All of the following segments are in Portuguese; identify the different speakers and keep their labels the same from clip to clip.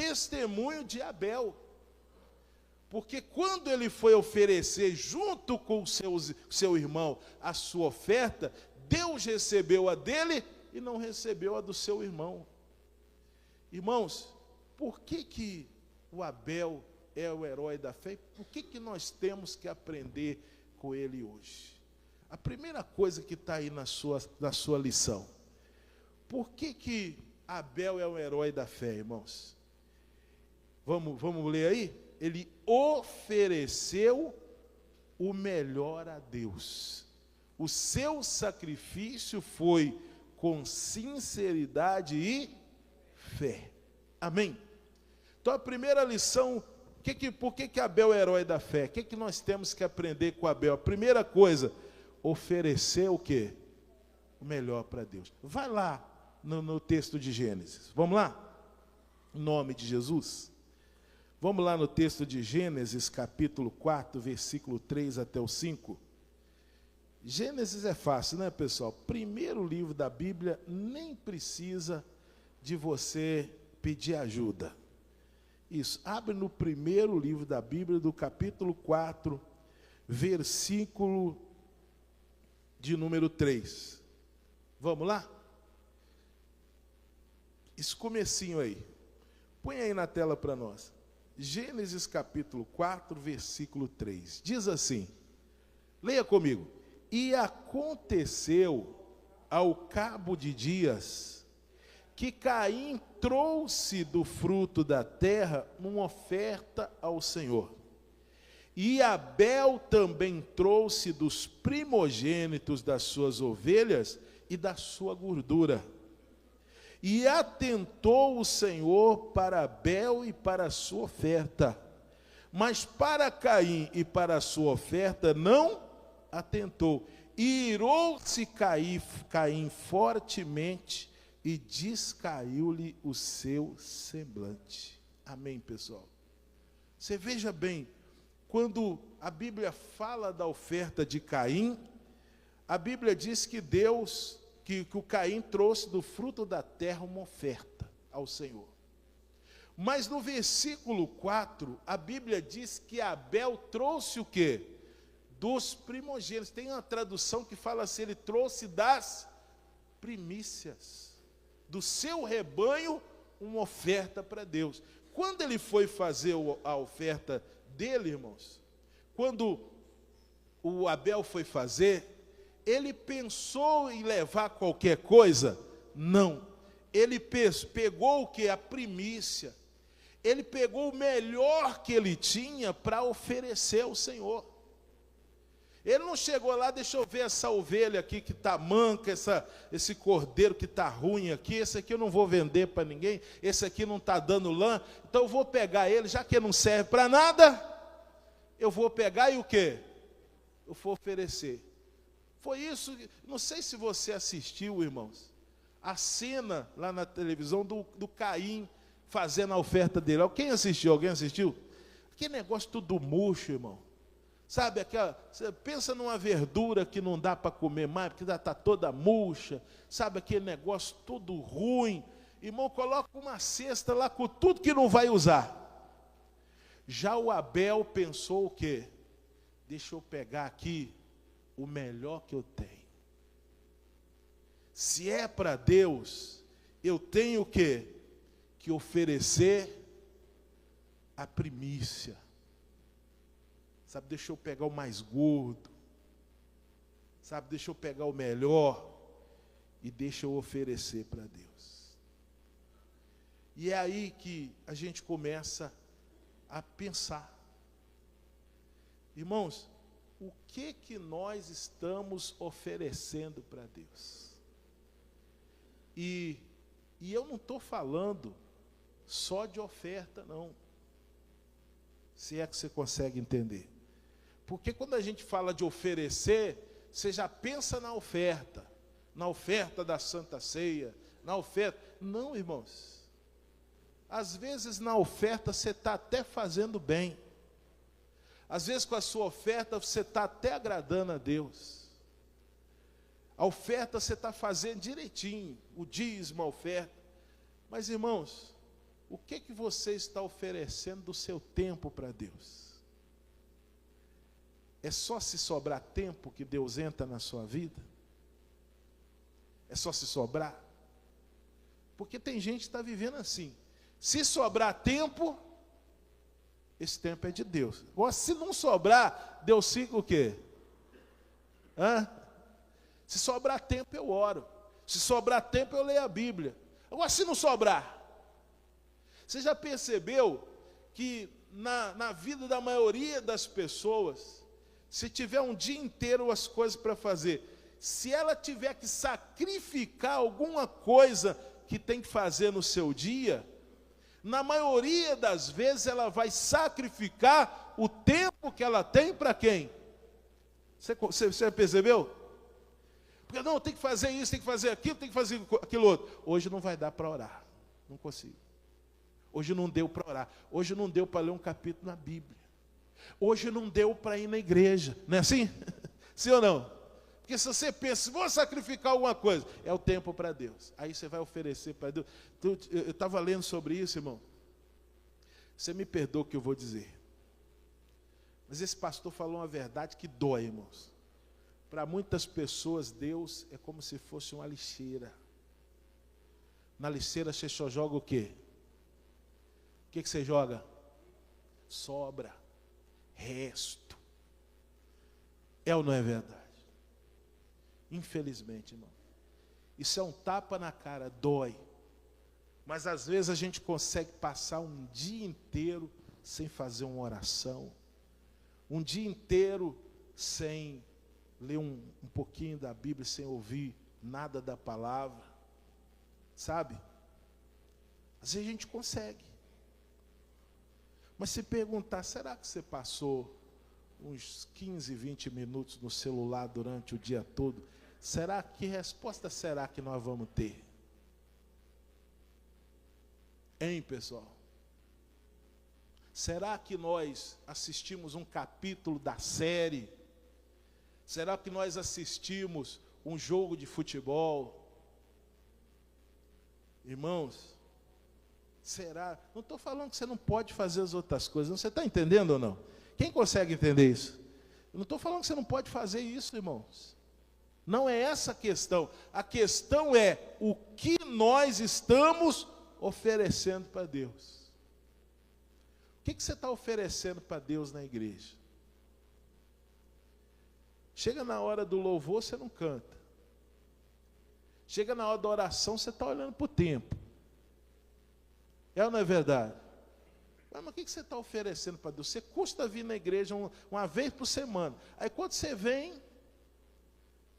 Speaker 1: testemunho de Abel. Porque quando ele foi oferecer junto com o seu irmão a sua oferta, Deus recebeu a dele e não recebeu a do seu irmão. Irmãos, por que o Abel é o herói da fé? Por que nós temos que aprender com ele hoje? A primeira coisa que está aí na sua lição. Por que Abel é o herói da fé, irmãos? Vamos ler aí? Ele ofereceu o melhor a Deus. O seu sacrifício foi com sinceridade e fé. Amém? Então a primeira lição, por que Abel é o herói da fé? O que nós temos que aprender com Abel? A primeira coisa, oferecer o quê? O melhor para Deus. Vai lá no texto de Gênesis. Vamos lá? Em nome de Jesus. Vamos lá no texto de Gênesis, capítulo 4, versículo 3 até o 5. Gênesis é fácil, né, pessoal? Primeiro livro da Bíblia, nem precisa de você pedir ajuda. Isso, abre no primeiro livro da Bíblia, do capítulo 4, versículo de número 3. Vamos lá? Esse comecinho aí. Põe aí na tela para nós. Gênesis capítulo 4, versículo 3. Diz assim, leia comigo. E aconteceu ao cabo de dias que Caim trouxe do fruto da terra uma oferta ao Senhor. E Abel também trouxe dos primogênitos das suas ovelhas e da sua gordura. E atentou o Senhor para Abel e para a sua oferta, mas para Caim e para a sua oferta não atentou. E irou-se Caim fortemente e descaiu-lhe o seu semblante. Amém, pessoal? Você veja bem, quando a Bíblia fala da oferta de Caim, a Bíblia diz que Deus... que o Caim trouxe do fruto da terra uma oferta ao Senhor. Mas no versículo 4, a Bíblia diz que Abel trouxe o quê? Dos primogênitos. Tem uma tradução que fala assim, ele trouxe das primícias. Do seu rebanho, uma oferta para Deus. Quando ele foi fazer a oferta dele, irmãos, quando o Abel foi fazer, ele pensou em levar qualquer coisa? Não. Ele pegou o que? A primícia. Ele pegou o melhor que ele tinha para oferecer ao Senhor. Ele não chegou lá, deixa eu ver essa ovelha aqui que está manca, esse cordeiro que está ruim aqui, esse aqui eu não vou vender para ninguém, esse aqui não está dando lã, então eu vou pegar ele, já que ele não serve para nada, eu vou pegar e o quê? Eu vou oferecer. Foi isso, não sei se você assistiu, irmãos, a cena lá na televisão do Caim fazendo a oferta dele. Quem assistiu? Alguém assistiu? Aquele negócio tudo murcho, irmão. Sabe, você pensa numa verdura que não dá para comer mais, porque já está toda murcha. Sabe, aquele negócio tudo ruim. Irmão, coloca uma cesta lá com tudo que não vai usar. Já o Abel pensou o quê? Deixa eu pegar aqui o melhor que eu tenho. Se é para Deus, eu tenho o quê? Que oferecer a primícia. Sabe, deixa eu pegar o mais gordo. Sabe, deixa eu pegar o melhor e deixa eu oferecer para Deus. E é aí que a gente começa a pensar. Irmãos, o que nós estamos oferecendo para Deus? E eu não estou falando só de oferta, não. Se é que você consegue entender. Porque quando a gente fala de oferecer, você já pensa na oferta da Santa Ceia, na oferta. Não, irmãos. Às vezes na oferta você está até fazendo bem. Às vezes com a sua oferta você está até agradando a Deus. A oferta você está fazendo direitinho, o dízimo, a oferta. Mas, irmãos, O que você está oferecendo do seu tempo para Deus? É só se sobrar tempo que Deus entra na sua vida? É só se sobrar? Porque tem gente que está vivendo assim. Se sobrar tempo, esse tempo é de Deus. Agora, se não sobrar, Deus fica o quê? Se sobrar tempo, eu oro. Se sobrar tempo, eu leio a Bíblia. Agora, se não sobrar, você já percebeu que na vida da maioria das pessoas, se tiver um dia inteiro as coisas para fazer, se ela tiver que sacrificar alguma coisa que tem que fazer no seu dia, na maioria das vezes ela vai sacrificar o tempo que ela tem para quem? Você percebeu? Porque não, tem que fazer isso, tem que fazer aquilo, tem que fazer aquilo outro. Hoje não vai dar para orar, não consigo. Hoje não deu para orar, hoje não deu para ler um capítulo na Bíblia. Hoje não deu para ir na igreja, não é assim? Sim ou não? Porque se você pensa, vou sacrificar alguma coisa, é o tempo para Deus. Aí você vai oferecer para Deus. Eu estava lendo sobre isso, irmão. Você me perdoa o que eu vou dizer. Mas esse pastor falou uma verdade que dói, irmãos. Para muitas pessoas, Deus é como se fosse uma lixeira. Na lixeira você só joga o quê? O que você joga? Sobra. Resto. É ou não é verdade? Infelizmente, irmão. Isso é um tapa na cara, dói. Mas às vezes a gente consegue passar um dia inteiro sem fazer uma oração. Um dia inteiro sem ler um pouquinho da Bíblia, sem ouvir nada da palavra. Sabe? Às vezes a gente consegue. Mas se perguntar, será que você passou uns 15, 20 minutos no celular durante o dia todo? Será que resposta será que nós vamos ter? Hein, pessoal? Será que nós assistimos um capítulo da série? Será que nós assistimos um jogo de futebol? Irmãos, será? Não estou falando que você não pode fazer as outras coisas. Você está entendendo ou não? Quem consegue entender isso? Eu não estou falando que você não pode fazer isso, irmãos. Não é essa a questão. A questão é o que nós estamos oferecendo para Deus. O que você está oferecendo para Deus na igreja? Chega na hora do louvor, você não canta. Chega na hora da oração, você está olhando para o tempo. É ou não é verdade? Mas o que você está oferecendo para Deus? Você custa vir na igreja uma vez por semana. Aí quando você vem,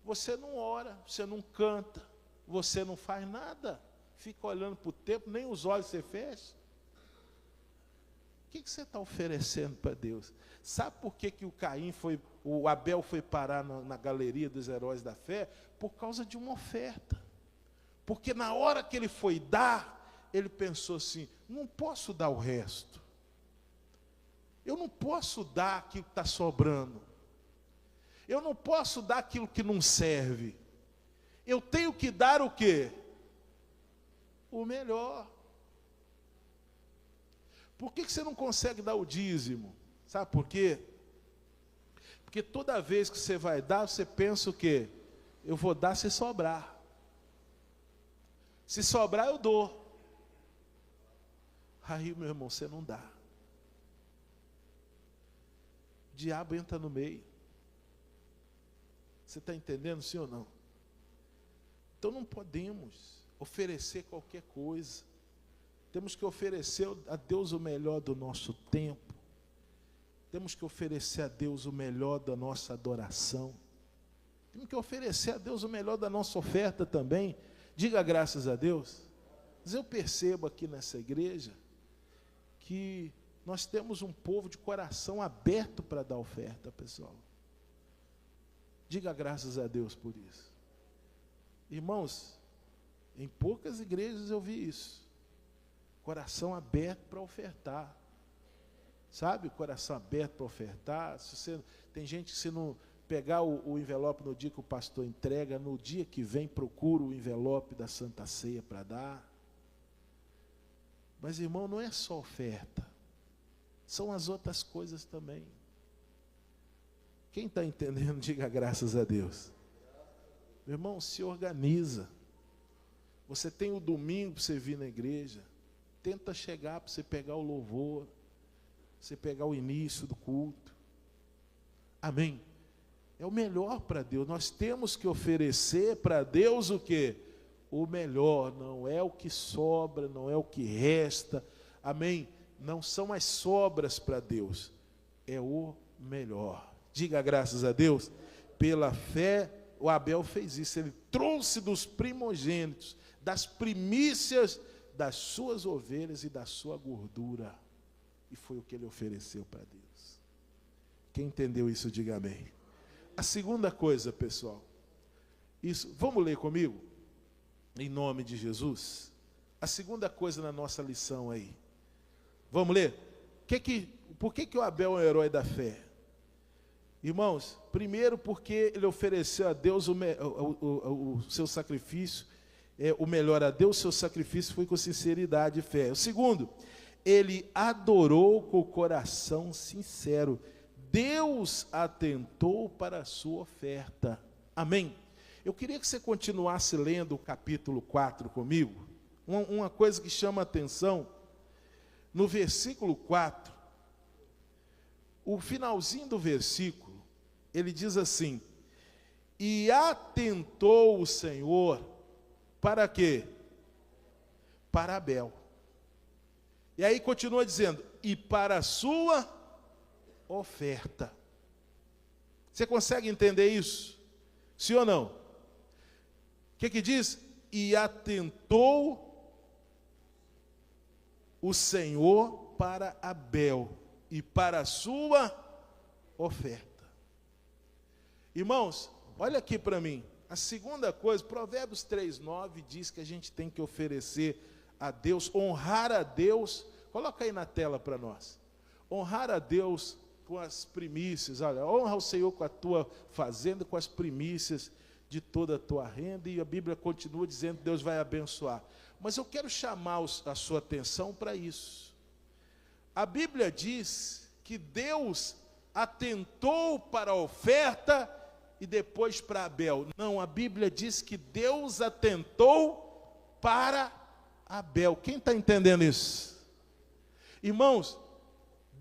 Speaker 1: você não ora, você não canta, você não faz nada. Fica olhando para o tempo, nem os olhos você fecha. O que você está oferecendo para Deus? Sabe por que o Abel foi parar na galeria dos heróis da fé? Por causa de uma oferta. Porque na hora que ele foi dar, ele pensou assim, não posso dar o resto. Eu não posso dar aquilo que está sobrando. Eu não posso dar aquilo que não serve. Eu tenho que dar o quê? O melhor. Por que você não consegue dar o dízimo? Sabe por quê? Porque toda vez que você vai dar, você pensa o quê? Eu vou dar se sobrar. Se sobrar, eu dou. Aí, meu irmão, você não dá. O diabo entra no meio. Você está entendendo, sim ou não? Então não podemos oferecer qualquer coisa. Temos que oferecer a Deus o melhor do nosso tempo. Temos que oferecer a Deus o melhor da nossa adoração. Temos que oferecer a Deus o melhor da nossa oferta também. Diga graças a Deus. Mas eu percebo aqui nessa igreja que nós temos um povo de coração aberto para dar oferta, pessoal. Diga graças a Deus por isso. Irmãos, em poucas igrejas eu vi isso. Coração aberto para ofertar. Sabe? Coração aberto para ofertar. Tem gente que se não pegar o envelope no dia que o pastor entrega, no dia que vem procura o envelope da Santa Ceia para dar. Mas, irmão, não é só oferta. São as outras coisas também. Quem está entendendo, diga graças a Deus. Meu irmão, se organiza. Você tem o domingo para você vir na igreja. Tenta chegar para você pegar o louvor. Você pegar o início do culto. Amém? É o melhor para Deus. Nós temos que oferecer para Deus o quê? O melhor. Não é o que sobra, não é o que resta. Amém? Não são as sobras para Deus. É o melhor. Diga graças a Deus. Pela fé, o Abel fez isso. Ele trouxe dos primogênitos, das primícias das suas ovelhas e da sua gordura. E foi o que ele ofereceu para Deus. Quem entendeu isso, diga amém. A segunda coisa, pessoal. Isso, vamos ler comigo? Em nome de Jesus. A segunda coisa na nossa lição aí. Vamos ler? Por que o Abel é um herói da fé? Irmãos, primeiro porque ele ofereceu a Deus o seu sacrifício, o melhor a Deus, seu sacrifício foi com sinceridade e fé. O segundo, ele adorou com o coração sincero. Deus atentou para a sua oferta. Amém? Eu queria que você continuasse lendo o capítulo 4 comigo. Uma coisa que chama a atenção, no versículo 4, o finalzinho do versículo, ele diz assim: e atentou o Senhor para quê? Para Abel. E aí continua dizendo, e para a sua oferta. Você consegue entender isso? Sim ou não? O que diz? E atentou o Senhor para Abel e para a sua oferta. Irmãos, olha aqui para mim. A segunda coisa, Provérbios 3:9 diz que a gente tem que oferecer a Deus, honrar a Deus. Coloca aí na tela para nós. Honrar a Deus com as primícias. Olha, honra o Senhor com a tua fazenda, com as primícias de toda a tua renda. E a Bíblia continua dizendo que Deus vai abençoar. Mas eu quero chamar a sua atenção para isso. A Bíblia diz que Deus atentou para a oferta e depois para Abel. Não, a Bíblia diz que Deus atentou para Abel. Quem está entendendo isso? Irmãos,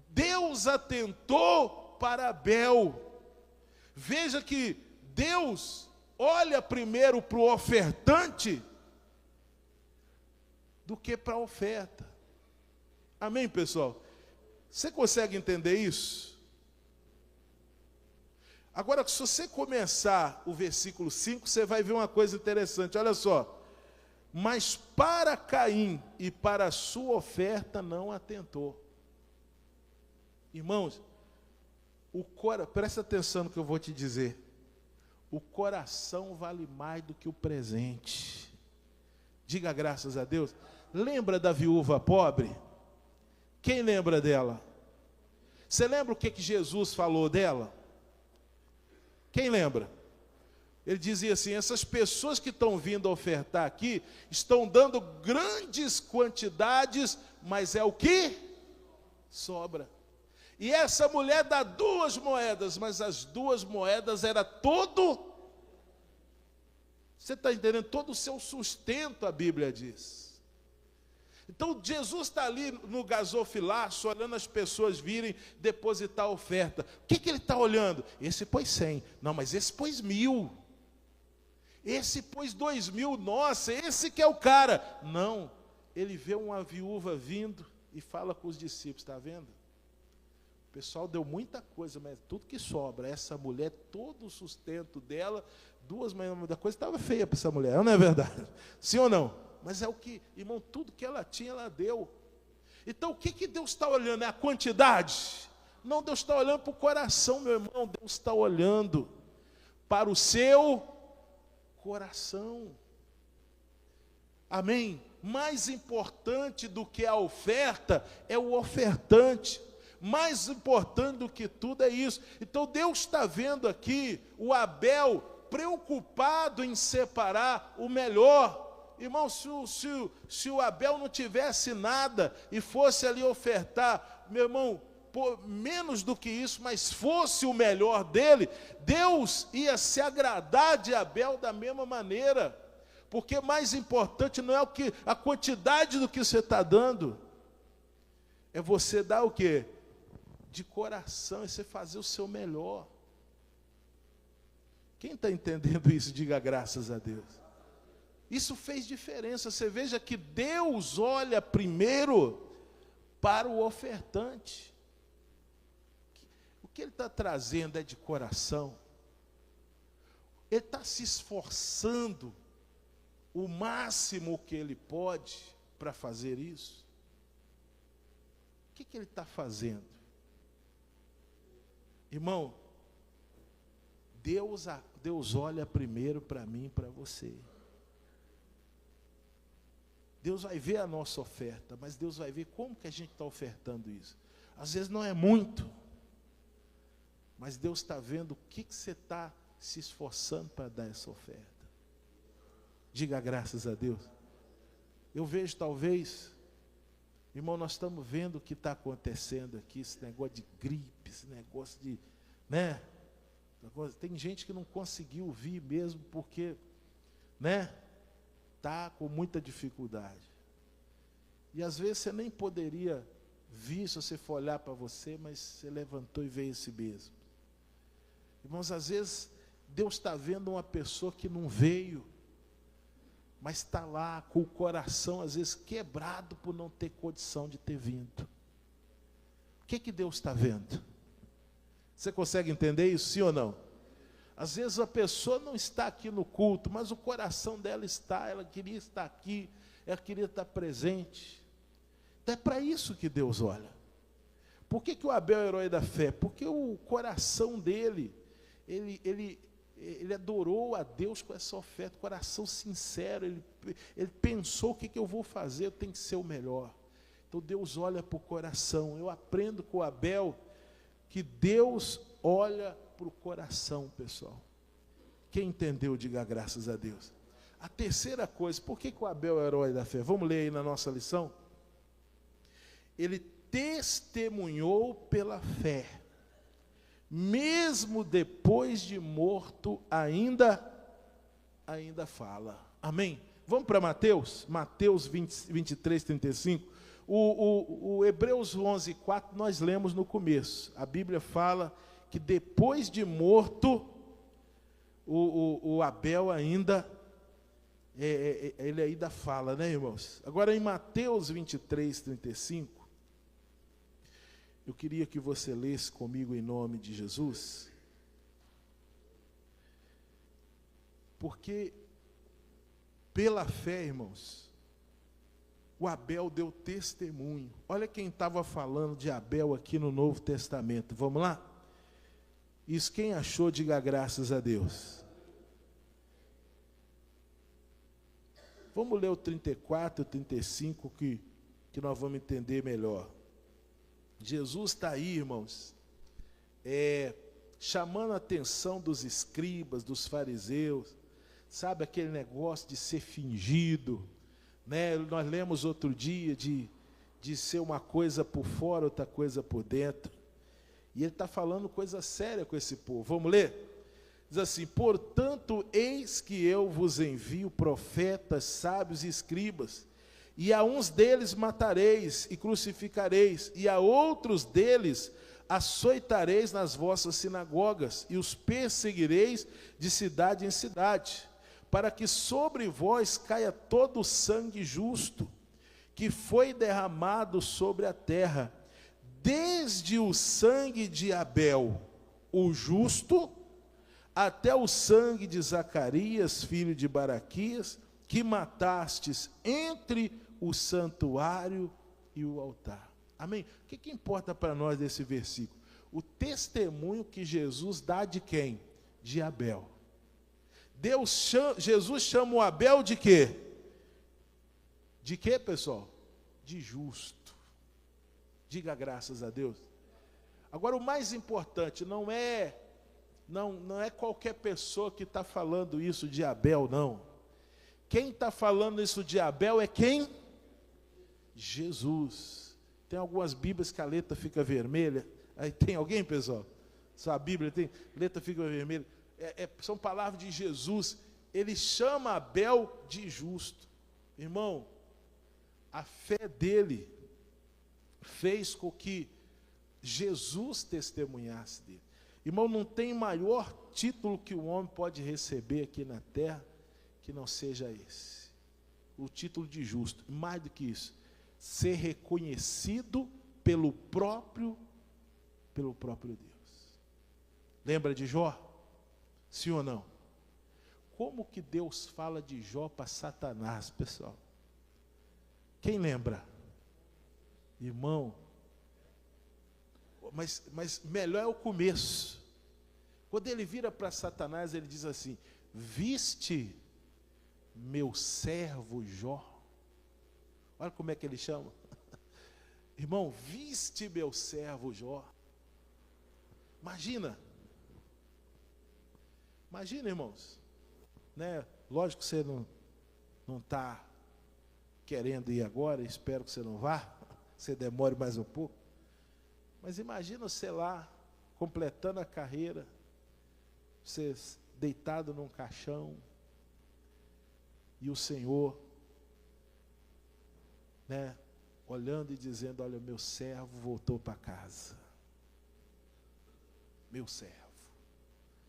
Speaker 1: Deus atentou para Abel. Veja que Deus olha primeiro para o ofertante do que para a oferta. Amém, pessoal? Você consegue entender isso? Agora, se você começar o versículo 5, você vai ver uma coisa interessante. Olha só. Mas para Caim e para a sua oferta não atentou. Irmãos, presta atenção no que eu vou te dizer. O coração vale mais do que o presente. Diga graças a Deus. Lembra da viúva pobre? Quem lembra dela? Você lembra o que Jesus falou dela? Quem lembra? Ele dizia assim, essas pessoas que estão vindo ofertar aqui, estão dando grandes quantidades, mas é o que sobra. E essa mulher dá 2 moedas, mas as 2 moedas era todo, você está entendendo? Todo o seu sustento, a Bíblia diz. Então Jesus está ali no gasofilaço, olhando as pessoas virem depositar a oferta. O que ele está olhando? Esse pôs 100, não, mas esse pôs 1000. Esse pôs 2000, nossa, esse que é o cara. Não, ele vê uma viúva vindo e fala com os discípulos, está vendo? O pessoal deu muita coisa, mas tudo que sobra, essa mulher, todo o sustento dela, 2 manhãs da coisa, estava feia para essa mulher, não é verdade? Sim ou não? Mas é o que, irmão, tudo que ela tinha, ela deu. Então o que Deus está olhando? É a quantidade? Não, Deus está olhando para o coração, meu irmão. Deus está olhando para o seu coração. Amém? Mais importante do que a oferta é o ofertante. Mais importante do que tudo é isso. Então Deus está vendo aqui o Abel preocupado em separar o melhor. irmão, se o Abel não tivesse nada e fosse ali ofertar, meu irmão, por menos do que isso, mas fosse o melhor dele, Deus ia se agradar de Abel da mesma maneira. Porque mais importante não é a quantidade do que você está dando, é você dar o quê? De coração, é você fazer o seu melhor. Quem está entendendo isso, diga graças a Deus. Isso fez diferença. Você veja que Deus olha primeiro para o ofertante. O que ele está trazendo é de coração. Ele está se esforçando o máximo que ele pode para fazer isso. O que ele está fazendo? Irmão, Deus olha primeiro para mim e para você. Deus vai ver a nossa oferta, mas Deus vai ver como que a gente está ofertando isso. Às vezes não é muito, mas Deus está vendo o que você está se esforçando para dar essa oferta. Diga graças a Deus. Eu vejo talvez, irmão, nós estamos vendo o que está acontecendo aqui, esse negócio de gripe, esse negócio de, né? Tem gente que não conseguiu vir mesmo porque, né? Está com muita dificuldade. E às vezes você nem poderia vir se você for olhar para você, mas você levantou e veio esse mesmo. Irmãos, às vezes Deus está vendo uma pessoa que não veio, mas está lá com o coração às vezes quebrado por não ter condição de ter vindo. O que Deus está vendo? Você consegue entender isso, sim ou não? Às vezes a pessoa não está aqui no culto, mas o coração dela está, ela queria estar aqui, ela queria estar presente. Então é para isso que Deus olha. Por que o Abel é o herói da fé? Porque o coração dele, ele adorou a Deus com essa oferta, coração sincero, ele pensou o que eu vou fazer, eu tenho que ser o melhor. Então Deus olha para o coração. Eu aprendo com o Abel que Deus olha para o coração, pessoal. Quem entendeu, diga graças a Deus. A terceira coisa, por que o Abel é o herói da fé? Vamos ler aí na nossa lição? Ele testemunhou pela fé, mesmo depois de morto, ainda fala. Amém? Vamos para Mateus 23, 35. O Hebreus 11, 4, nós lemos no começo. A Bíblia fala que depois de morto, o Abel ainda, ele ainda fala, né, irmãos? Agora em Mateus 23, 35, eu queria que você lesse comigo em nome de Jesus, porque pela fé, irmãos, o Abel deu testemunho. Olha quem estava falando de Abel aqui no Novo Testamento. Vamos lá? Isso quem achou, diga graças a Deus. Vamos ler o 34 e o 35 que nós vamos entender melhor. Jesus está aí, irmãos, chamando a atenção dos escribas, dos fariseus, sabe aquele negócio de ser fingido, né? Nós lemos outro dia de ser uma coisa por fora, outra coisa por dentro. E ele está falando coisa séria com esse povo. Vamos ler? Diz assim: portanto, eis que eu vos envio profetas, sábios e escribas, e a uns deles matareis e crucificareis, e a outros deles açoitareis nas vossas sinagogas, e os perseguireis de cidade em cidade, para que sobre vós caia todo o sangue justo, que foi derramado sobre a terra, desde o sangue de Abel, o justo, até o sangue de Zacarias, filho de Baraquias, que matastes entre o santuário e o altar. Amém? O que importa para nós desse versículo? O testemunho que Jesus dá de quem? De Abel. Jesus chama o Abel de quê? De quê, pessoal? De justo. Diga graças a Deus. Agora, o mais importante não é qualquer pessoa que está falando isso de Abel, não. Quem está falando isso de Abel é quem? Jesus. Tem algumas Bíblias que a letra fica vermelha. Aí tem alguém, pessoal? Sua Bíblia tem, letra fica vermelha. São palavras de Jesus. Ele chama Abel de justo. Irmão, a fé dele fez com que Jesus testemunhasse dele. Irmão, não tem maior título que o homem pode receber aqui na terra que não seja esse. O título de justo. Mais do que isso, ser reconhecido pelo próprio Deus. Lembra de Jó? Sim ou não? Como que Deus fala de Jó para Satanás, pessoal? Quem lembra? Irmão, mas melhor é o começo. Quando ele vira para Satanás, ele diz assim: viste meu servo Jó? Olha como é que ele chama. Irmão, viste meu servo Jó? Imagina, irmãos, né? Lógico que você não está querendo ir agora, espero que você não vá, você demore mais um pouco. Mas imagina você lá, completando a carreira, você deitado num caixão, e o Senhor, né, olhando e dizendo: olha, meu servo voltou para casa. Meu servo.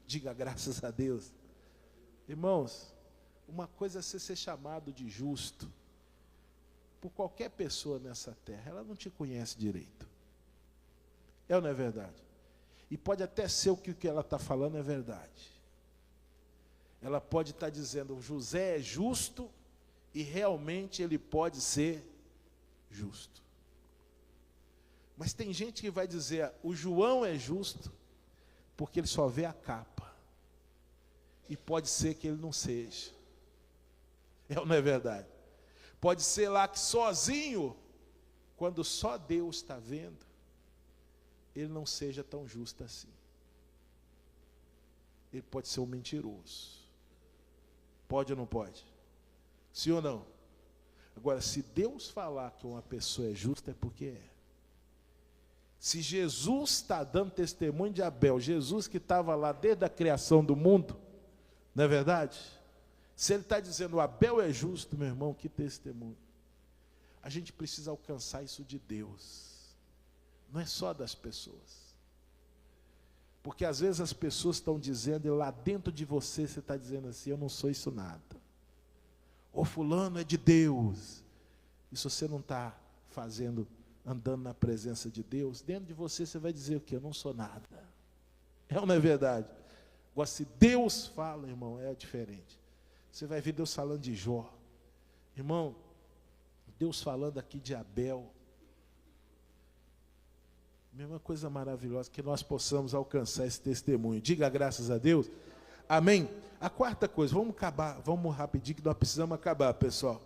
Speaker 1: Diga graças a Deus. Irmãos, uma coisa é você ser chamado de justo por qualquer pessoa nessa terra. Ela não te conhece direito. É ou não é verdade? E pode até ser o que ela está falando é verdade. Ela pode estar dizendo: José é justo, e realmente ele pode ser justo. Mas tem gente que vai dizer: o João é justo, porque ele só vê a capa. E pode ser que ele não seja. É ou não é verdade? Pode ser lá que sozinho, quando só Deus está vendo, ele não seja tão justo assim. Ele pode ser um mentiroso. Pode ou não pode? Sim ou não? Agora, se Deus falar que uma pessoa é justa, é porque é. Se Jesus está dando testemunho de Abel, Jesus que estava lá desde a criação do mundo, não é verdade? Se ele está dizendo Abel é justo, meu irmão, que testemunho. A gente precisa alcançar isso de Deus. Não é só das pessoas. Porque às vezes as pessoas estão dizendo, e lá dentro de você está dizendo assim: eu não sou isso nada. Ou fulano é de Deus. E se você não está fazendo, andando na presença de Deus, dentro de você vai dizer o quê? Eu não sou nada. É ou não é verdade? Agora, se Deus fala, irmão, é diferente. Você vai ver Deus falando de Jó. Irmão, Deus falando aqui de Abel. Mesma coisa maravilhosa, que nós possamos alcançar esse testemunho. Diga graças a Deus. Amém? A quarta coisa, vamos rapidinho que nós precisamos acabar, pessoal.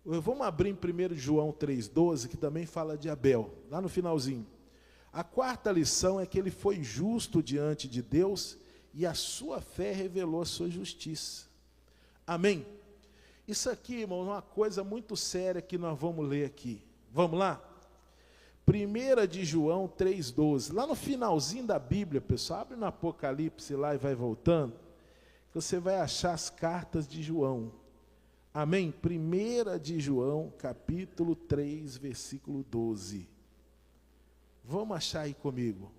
Speaker 1: Vamos abrir em 1 João 3,12, que também fala de Abel, lá no finalzinho. A quarta lição é que ele foi justo diante de Deus e a sua fé revelou a sua justiça. Amém? Isso aqui, irmão, é uma coisa muito séria que nós vamos ler aqui. Vamos lá? 1 de João 3,12. Lá no finalzinho da Bíblia, pessoal, abre no Apocalipse lá e vai voltando, que você vai achar as cartas de João. Amém? 1 de João, capítulo 3, versículo 12. Vamos achar aí comigo.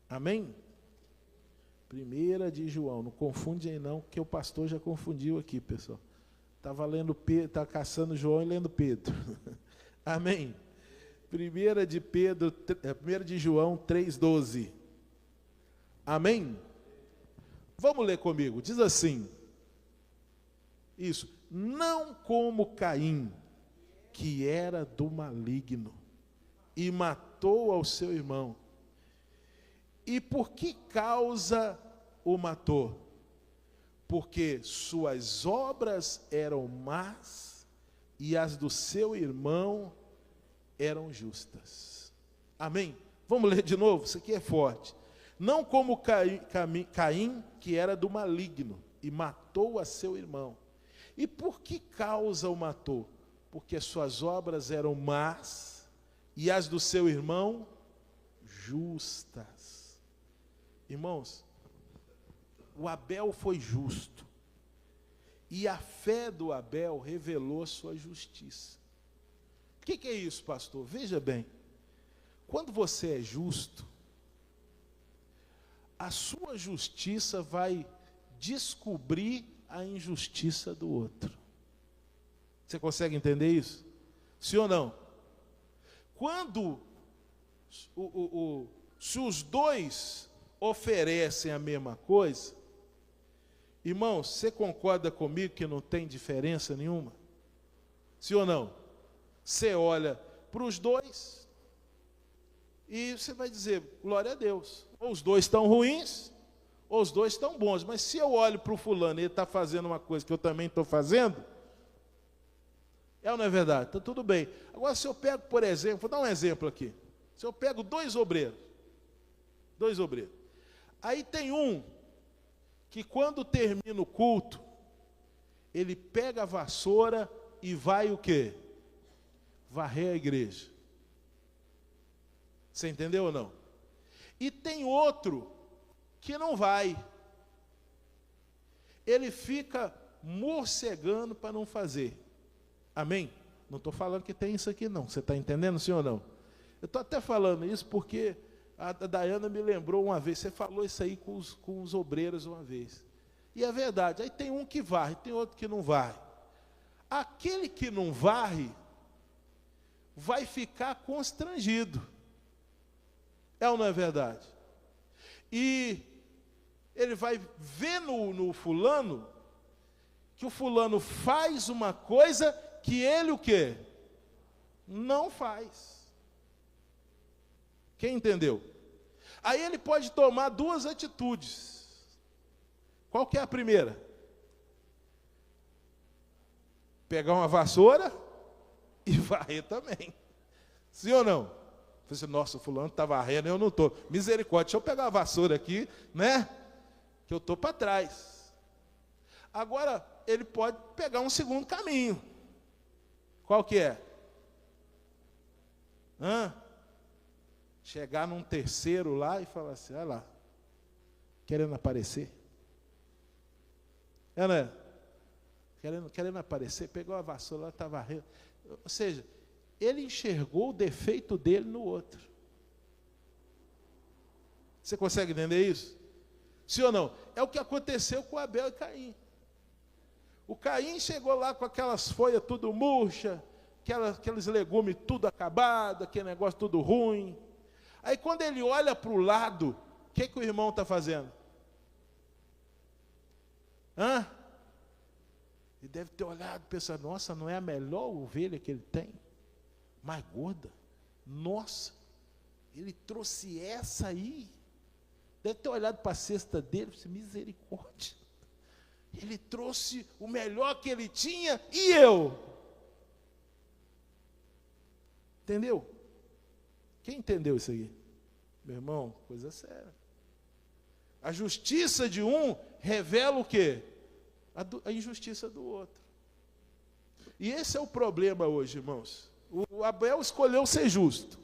Speaker 1: Amém? 1 de João, não confunde aí não, porque o pastor já confundiu aqui, pessoal. Estava lendo Pedro, está caçando João e lendo Pedro. Amém? 1 de João 3,12. Amém? Vamos ler comigo, diz assim. Isso, não como Caim, que era do maligno, e matou ao seu irmão. E por que causa o matou? Porque suas obras eram más e as do seu irmão eram justas. Amém? Vamos ler de novo? Isso aqui é forte. Não como Caim, que era do maligno, e matou a seu irmão. E por que causa o matou? Porque suas obras eram más, e as do seu irmão, justas. Irmãos, o Abel foi justo, e a fé do Abel revelou a sua justiça. O que é isso, pastor? Veja bem, quando você é justo, a sua justiça vai descobrir a injustiça do outro. Você consegue entender isso? Sim ou não? Quando se os dois oferecem a mesma coisa, irmãos, você concorda comigo que não tem diferença nenhuma? Sim ou não? Você olha para os dois e você vai dizer, glória a Deus. Ou os dois estão ruins, ou os dois estão bons. Mas se eu olho para o fulano e ele está fazendo uma coisa que eu também estou fazendo, é ou não é verdade? Está tudo bem. Agora, se eu pego, por exemplo, vou dar um exemplo aqui. Se eu pego dois obreiros, aí tem um que quando termina o culto, ele pega a vassoura e vai o quê? Varrer a igreja. Você entendeu ou não? E tem outro que não vai. Ele fica morcegando para não fazer. Amém? Não estou falando que tem isso aqui não. Você está entendendo, sim ou não? Eu estou até falando isso porque a Dayana me lembrou uma vez. Você falou isso aí com os obreiros uma vez. E é verdade. Aí tem um que varre, tem outro que não varre. Aquele que não varre vai ficar constrangido. É ou não é verdade? E ele vai ver no fulano, que o fulano faz uma coisa que ele o quê? Não faz. Quem entendeu? Aí ele pode tomar duas atitudes. Qual que é a primeira? Pegar uma vassoura e varrer também. Sim ou não? Você, nossa, o fulano está varrendo, eu não estou. Misericórdia, deixa eu pegar a vassoura aqui, né? Que eu estou para trás. Agora, ele pode pegar um segundo caminho. Qual que é? Chegar num terceiro lá e falar assim, olha lá, querendo aparecer. É, né? Querendo aparecer, pegou a vassoura lá, está varrendo. Ou seja, ele enxergou o defeito dele no outro. Você consegue entender isso? Sim ou não? É o que aconteceu com Abel e Caim. O Caim chegou lá com aquelas folhas tudo murcha, aqueles legumes tudo acabado, aquele negócio tudo ruim. Aí quando ele olha para o lado, o que o irmão está fazendo? Ele deve ter olhado e pensado, nossa, não é a melhor ovelha que ele tem? Mais gorda? Nossa, ele trouxe essa aí. Deve ter olhado para a cesta dele e disse, misericórdia. Ele trouxe o melhor que ele tinha e eu. Entendeu? Quem entendeu isso aí? Meu irmão, coisa séria. A justiça de um revela o quê? A injustiça do outro. E esse é o problema hoje, irmãos. O Abel escolheu ser justo.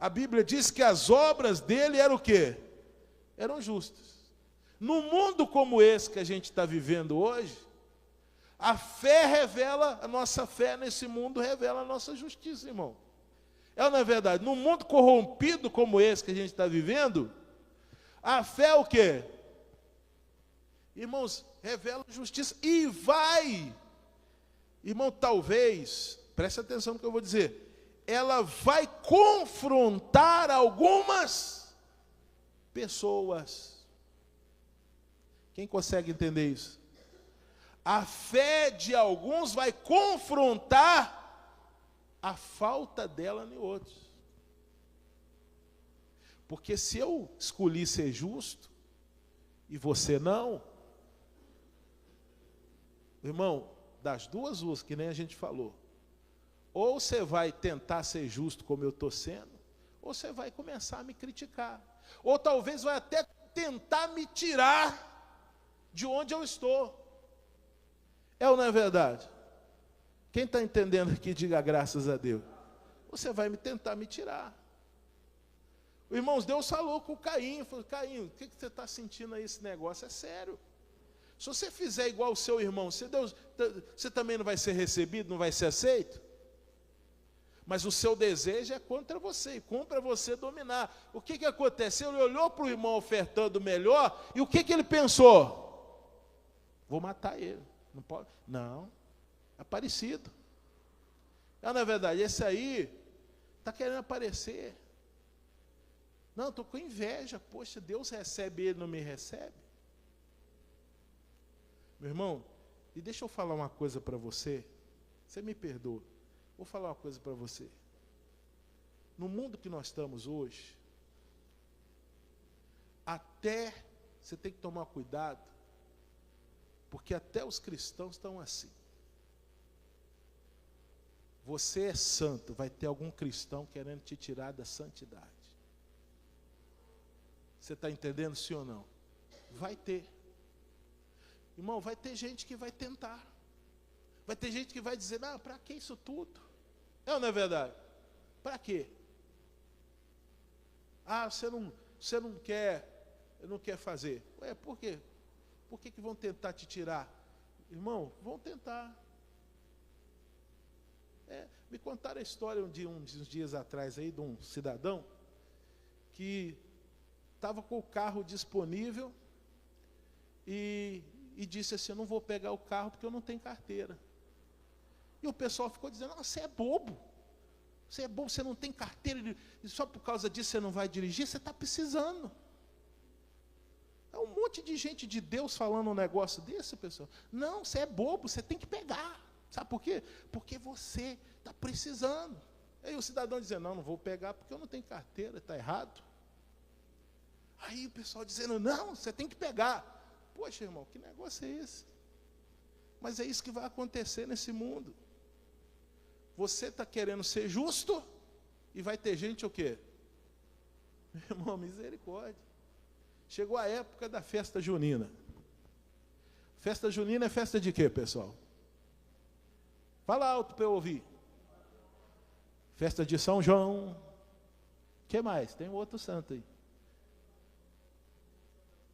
Speaker 1: A Bíblia diz que as obras dele eram o quê? Eram justas. No mundo como esse que a gente está vivendo hoje, a fé revela, a nossa fé nesse mundo revela a nossa justiça, irmão. É ou não é verdade? Num mundo corrompido como esse que a gente está vivendo, a fé é o quê? Irmãos, revela justiça e vai. Irmão, talvez, preste atenção no que eu vou dizer, ela vai confrontar algumas pessoas. Quem consegue entender isso? A fé de alguns vai confrontar a falta dela em outros. Porque se eu escolhi ser justo e você não, irmão, das duas ruas, que nem a gente falou, ou você vai tentar ser justo como eu estou sendo, ou você vai começar a me criticar. Ou talvez vai até tentar me tirar de onde eu estou. É ou não é verdade? Quem está entendendo aqui, diga graças a Deus. Você vai tentar me tirar. Irmãos, Deus falou com Caim, falou: Caim, o que você está sentindo aí? Esse negócio é sério. Se você fizer igual o seu irmão, você também não vai ser recebido, não vai ser aceito? Mas o seu desejo é contra você, contra você dominar. O que aconteceu? Ele olhou para o irmão ofertando melhor, e o que ele pensou? Vou matar ele. Não pode? Não, é parecido. Não é verdade? Esse aí está querendo aparecer. Não, estou com inveja. Poxa, Deus recebe ele, não me recebe? Meu irmão, e deixa eu falar uma coisa para você. Você me perdoa. Vou falar uma coisa para você. No mundo que nós estamos hoje, até você tem que tomar cuidado, porque até os cristãos estão assim. Você é santo, vai ter algum cristão querendo te tirar da santidade. Você está entendendo, sim ou não? Vai ter. Irmão, vai ter gente que vai tentar. Vai ter gente que vai dizer: não, para que isso tudo? É ou não é verdade? Para quê? Ah, você não quer fazer. Ué, por quê? Por que vão tentar te tirar? Irmão, vão tentar. Me contaram a história uns dias atrás aí de um cidadão que estava com o carro disponível e disse assim: eu não vou pegar o carro porque eu não tenho carteira. E o pessoal ficou dizendo: não, você é bobo, você não tem carteira, e só por causa disso você não vai dirigir, você está precisando. É um monte de gente de Deus falando um negócio desse, pessoal. Não, você é bobo, você tem que pegar. Sabe por quê? Porque você está precisando. Aí o cidadão dizendo: não vou pegar porque eu não tenho carteira, está errado. Aí o pessoal dizendo: não, você tem que pegar. Poxa, irmão, que negócio é esse? Mas é isso que vai acontecer nesse mundo. Você está querendo ser justo e vai ter gente o quê? Meu irmão, misericórdia. Chegou a época da festa junina. Festa junina é festa de quê, pessoal? Fala alto para eu ouvir. Festa de São João. O que mais? Tem um outro santo aí.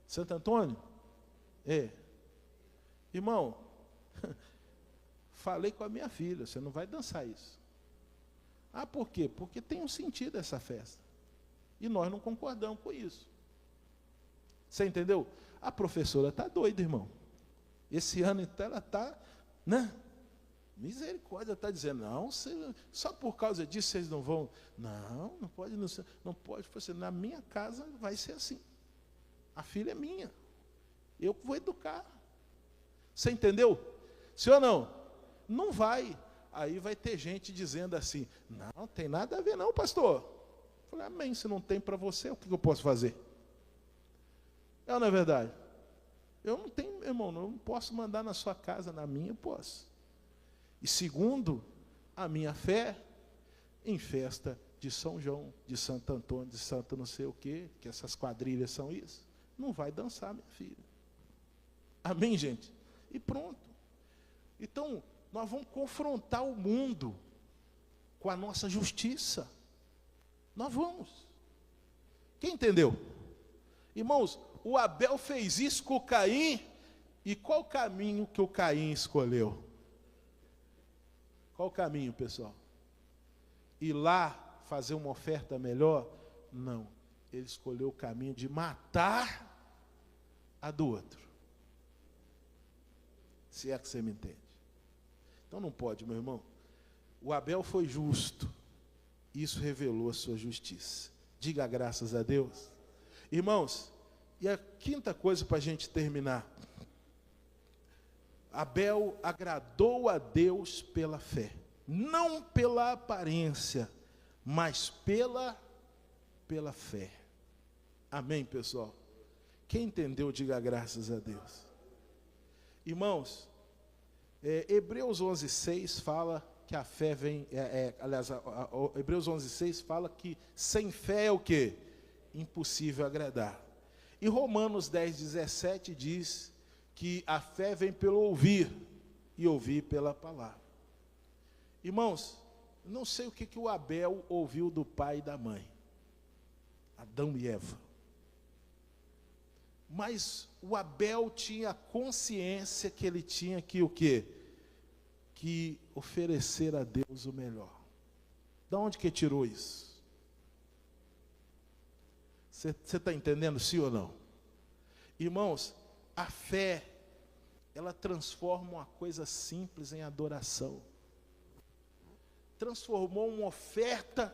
Speaker 1: Santo Antônio? Irmão, falei com a minha filha: você não vai dançar isso. Ah, por quê? Porque tem um sentido essa festa. E nós não concordamos com isso. Você entendeu? A professora está doida, irmão. Esse ano então ela está, né? Misericórdia, está dizendo: não, só por causa disso vocês não vão. Não pode, não pode. Na minha casa vai ser assim. A filha é minha. Eu vou educar. Você entendeu? Sim ou não? Não vai. Aí vai ter gente dizendo assim: não tem nada a ver não, pastor. Eu falei: amém, se não tem para você, o que eu posso fazer? É ou não é verdade? Eu não tenho, irmão, eu não posso mandar na sua casa, na minha eu posso. E segundo a minha fé, em festa de São João, de Santo Antônio, de Santo não sei o quê, que essas quadrilhas são isso, não vai dançar, minha filha. Amém, gente? E pronto. Então, nós vamos confrontar o mundo com a nossa justiça. Nós vamos. Quem entendeu? Irmãos, o Abel fez isso com o Caim, e qual o caminho que o Caim escolheu? Qual o caminho, pessoal? Ir lá fazer uma oferta melhor? Não. Ele escolheu o caminho de matar a do outro. Se é que você me entende. Então não pode, meu irmão. O Abel foi justo. Isso revelou a sua justiça. Diga graças a Deus. Irmãos, e a quinta coisa para a gente terminar. Abel agradou a Deus pela fé. Não pela aparência, mas pela fé. Amém, pessoal? Quem entendeu, diga graças a Deus. Irmãos, Hebreus 11:6 fala que a fé vem, aliás, Hebreus 11:6 fala que sem fé é o quê? Impossível agradar. E Romanos 10:17 diz que a fé vem pelo ouvir, e ouvir pela palavra. Irmãos, não sei o que o Abel ouviu do pai e da mãe, Adão e Eva. Mas o Abel tinha consciência que ele tinha que o quê? Que oferecer a Deus o melhor. De onde que tirou isso? Você está entendendo, sim ou não? Irmãos, a fé, ela transforma uma coisa simples em adoração. Transformou uma oferta,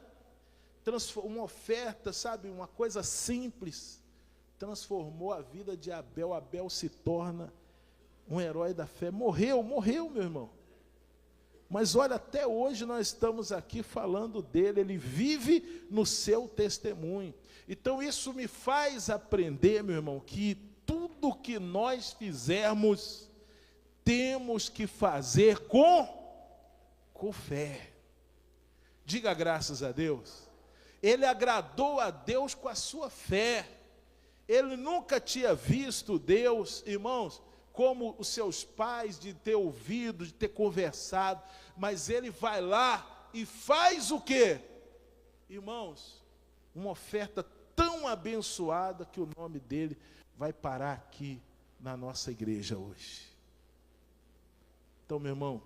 Speaker 1: sabe, uma coisa simples, transformou a vida de Abel. Abel se torna um herói da fé. Morreu, meu irmão. Mas olha, até hoje nós estamos aqui falando dele, ele vive no seu testemunho. Então isso me faz aprender, meu irmão, que tudo que nós fizermos, temos que fazer com fé. Diga graças a Deus. Ele agradou a Deus com a sua fé. Ele nunca tinha visto Deus, irmãos, como os seus pais, de ter ouvido, de ter conversado, mas ele vai lá e faz o quê? Irmãos, uma oferta tão abençoada que o nome dele vai parar aqui na nossa igreja hoje. Então, meu irmão,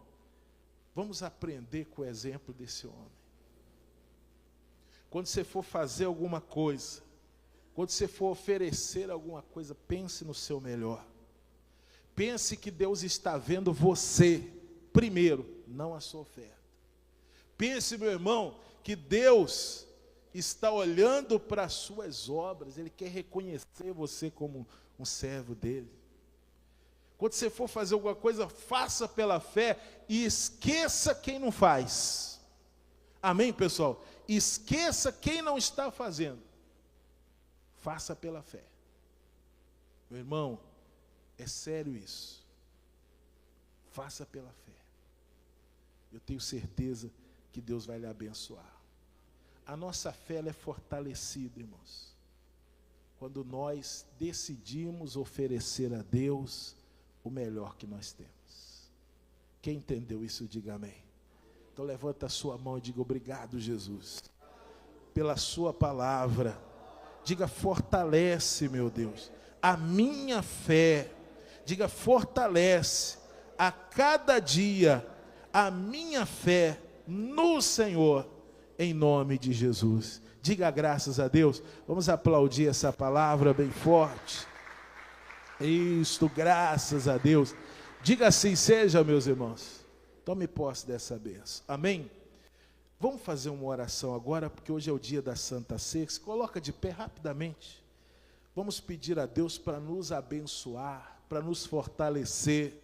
Speaker 1: vamos aprender com o exemplo desse homem. Quando você for fazer alguma coisa, quando você for oferecer alguma coisa, pense no seu melhor. Pense que Deus está vendo você primeiro, não a sua oferta. Pense, meu irmão, que Deus está olhando para as suas obras, Ele quer reconhecer você como um servo dEle. Quando você for fazer alguma coisa, faça pela fé e esqueça quem não faz. Amém, pessoal? Esqueça quem não está fazendo. Faça pela fé. Meu irmão, é sério isso. Faça pela fé. Eu tenho certeza que Deus vai lhe abençoar. A nossa fé ela é fortalecida, irmãos, quando nós decidimos oferecer a Deus o melhor que nós temos. Quem entendeu isso, diga amém. Então levanta a sua mão e diga: obrigado, Jesus, pela sua palavra. Diga: fortalece, meu Deus, a minha fé. Diga: fortalece a cada dia a minha fé no Senhor, em nome de Jesus. Diga graças a Deus. Vamos aplaudir essa palavra bem forte. Isto, graças a Deus. Diga assim seja, meus irmãos. Tome posse dessa bênção. Amém? Vamos fazer uma oração agora, porque hoje é o dia da Santa Ceia. Se coloca de pé rapidamente. Vamos pedir a Deus para nos abençoar, para nos fortalecer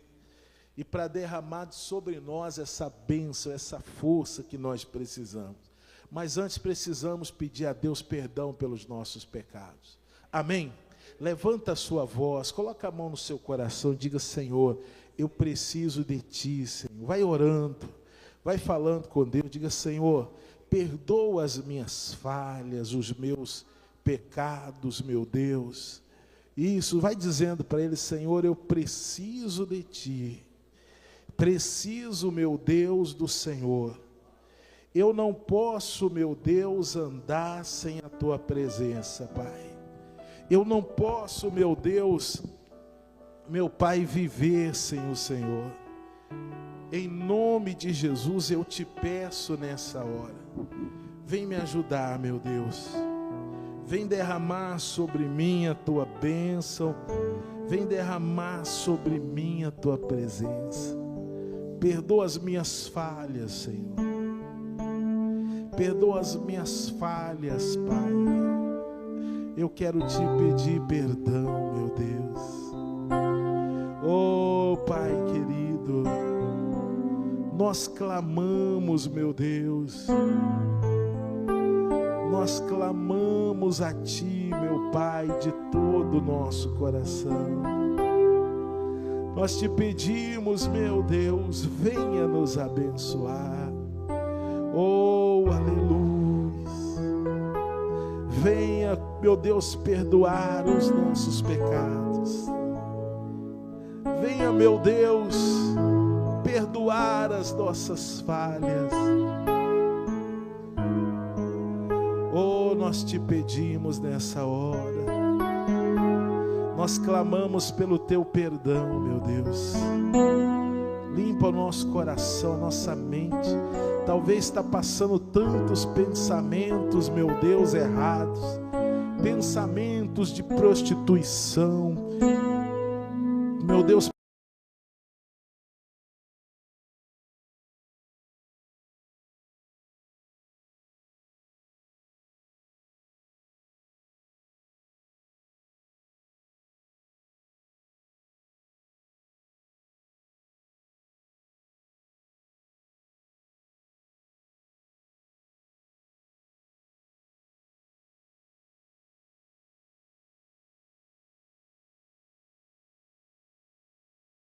Speaker 1: e para derramar sobre nós essa bênção, essa força que nós precisamos. Mas antes precisamos pedir a Deus perdão pelos nossos pecados. Amém? Levanta a sua voz, coloca a mão no seu coração e diga: Senhor, eu preciso de Ti, Senhor. Vai orando, vai falando com Deus, diga: Senhor, perdoa as minhas falhas, os meus pecados, meu Deus. Isso, vai dizendo para Ele: Senhor, eu preciso de Ti. Preciso, meu Deus, do Senhor. Eu não posso, meu Deus, andar sem a Tua presença, Pai. Eu não posso, meu Deus, meu Pai, viver sem o Senhor. Em nome de Jesus eu te peço nessa hora, vem me ajudar, meu Deus. Vem derramar sobre mim a Tua bênção. Vem derramar sobre mim a Tua presença. Perdoa as minhas falhas, Senhor. Perdoa as minhas falhas, Pai. Eu quero Te pedir perdão, meu Deus. Oh, Pai querido, nós clamamos, meu Deus. Nós clamamos a Ti, meu Pai, de todo o nosso coração. Nós te pedimos, meu Deus, venha nos abençoar. Oh, aleluia. Venha, meu Deus, perdoar os nossos pecados. Venha, meu Deus, perdoar as nossas falhas. Oh, nós te pedimos nessa hora. Nós clamamos pelo teu perdão, meu Deus. Limpa o nosso coração, a nossa mente. Talvez está passando tantos pensamentos, meu Deus, errados. Pensamentos de prostituição. Meu Deus,